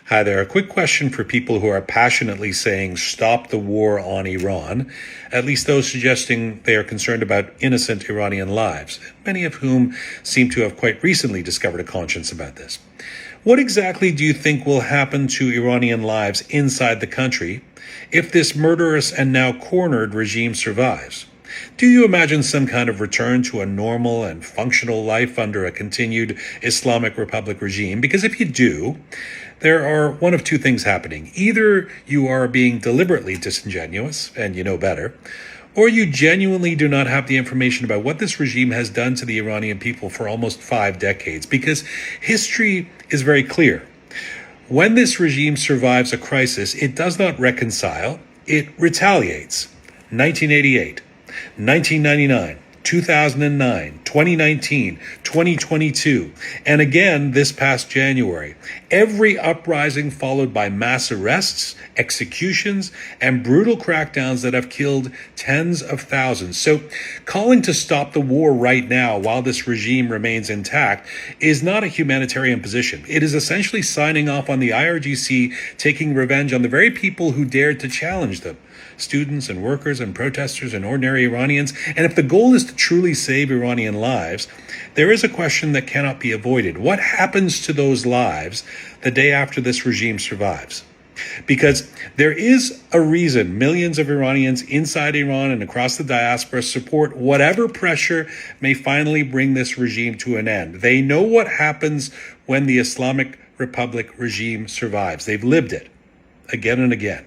Hi there. A quick question for people who are passionately saying stop the war on Iran, at least those suggesting they are concerned about innocent Iranian lives, many of whom seem to have quite recently discovered a conscience about this. What exactly do you think will happen to Iranian lives inside the country if this murderous and now cornered regime survives? Do you imagine some kind of return to a normal and functional life under a continued Islamic Republic regime? Because if you do, there are one of two things happening. Either you are being deliberately disingenuous, and you know better, or you genuinely do not have the information about what this regime has done to the Iranian people for almost 5 decades, because history is very clear. When this regime survives a crisis, it does not reconcile, it retaliates. 1988, 1999, 2009, 2019, 2022, and again this past January. Every uprising followed by mass arrests, executions, and brutal crackdowns that have killed tens of thousands. So calling to stop the war right now while this regime remains intact is not a humanitarian position. It is essentially signing off on the IRGC taking revenge on the very people who dared to challenge them. Students and workers and protesters and ordinary Iranians. And if the goal is to truly save Iranian lives, there is a question that cannot be avoided. What happens to those lives the day after this regime survives? Because there is a reason millions of Iranians inside Iran and across the diaspora support whatever pressure may finally bring this regime to an end. They know what happens when the Islamic Republic regime survives. They've lived it again and again.